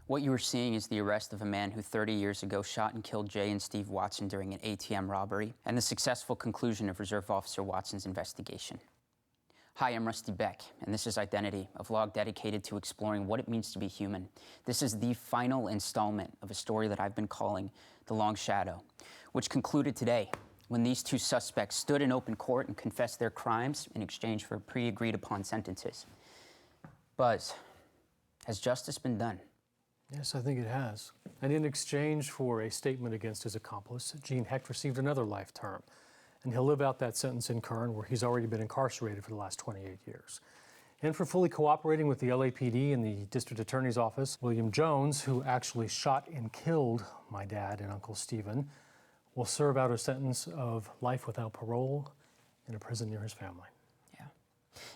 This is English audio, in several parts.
What you are seeing is the arrest of a man who 30 years ago shot and killed Jay and Steve Watson during an ATM robbery, and the successful conclusion of Reserve Officer Watson's investigation. Hi, I'm Rusty Beck, and this is Identity, a vlog dedicated to exploring what it means to be human. This is the final installment of a story that I've been calling The Long Shadow, which concluded today when these two suspects stood in open court and confessed their crimes in exchange for pre-agreed upon sentences. Buzz, has justice been done? Yes, I think it has. And in exchange for a statement against his accomplice, Gene Hecht received another life term. And he'll live out that sentence in Kern, where he's already been incarcerated for the last 28 years. And for fully cooperating with the LAPD and the District Attorney's Office, William Jones, who actually shot and killed my dad and Uncle Stephen, will serve out a sentence of life without parole in a prison near his family.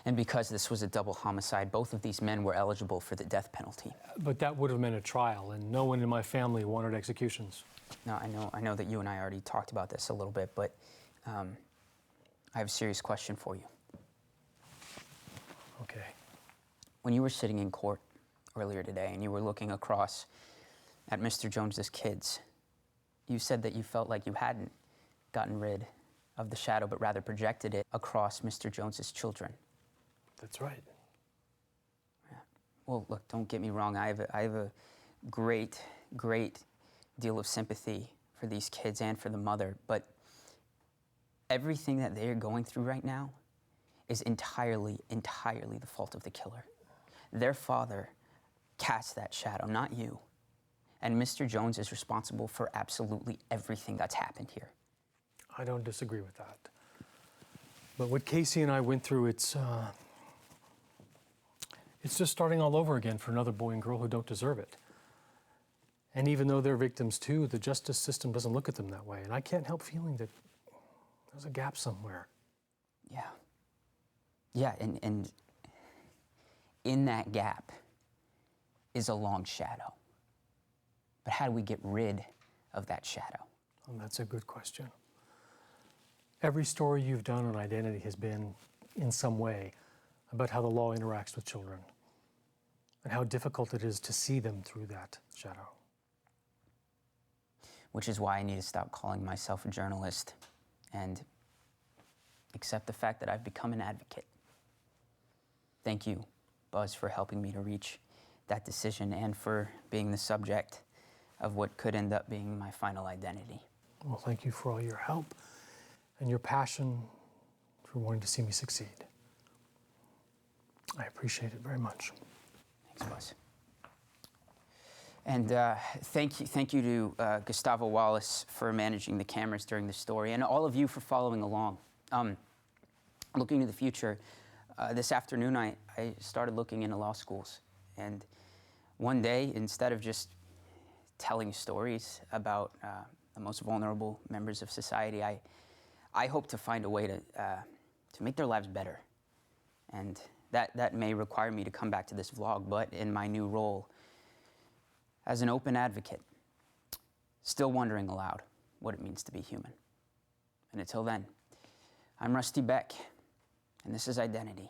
And because this was a double homicide, both of these men were eligible for the death penalty. But that would have meant a trial, and no one in my family wanted executions. No, I know that you and I already talked about this a little bit, but I have a serious question for you. Okay. When you were sitting in court earlier today and you were looking across at Mr. Jones's kids, you said that you felt like you hadn't gotten rid of the shadow, but rather projected it across Mr. Jones's children. That's right. Yeah. Well, look, don't get me wrong. I have a great deal of sympathy for these kids and for the mother, but everything that they're going through right now is entirely the fault of the killer. Their father cast that shadow, not you. And Mr. Jones is responsible for absolutely everything that's happened here. I don't disagree with that. But what Casey and I went through, it's just starting all over again for another boy and girl who don't deserve it. And even though they're victims too, the justice system doesn't look at them that way. And I can't help feeling that there's a gap somewhere. Yeah. Yeah, and in that gap is a long shadow. But how do we get rid of that shadow? Well, that's a good question. Every story you've done on Identity has been, in some way, about how the law interacts with children and how difficult it is to see them through that shadow. Which is why I need to stop calling myself a journalist and accept the fact that I've become an advocate. Thank you, Buzz, for helping me to reach that decision and for being the subject of what could end up being my final identity. Well, thank you for all your help and your passion for wanting to see me succeed. I appreciate it very much. Thanks, Buzz. And thank you to Gustavo Wallace for managing the cameras during the story, and all of you for following along. Looking to the future, this afternoon I started looking into law schools. And one day, instead of just telling stories about the most vulnerable members of society, I hope to find a way to make their lives better. And that may require me to come back to this vlog, but in my new role as an open advocate, still wondering aloud what it means to be human. And until then, I'm Rusty Beck, and this is Identity.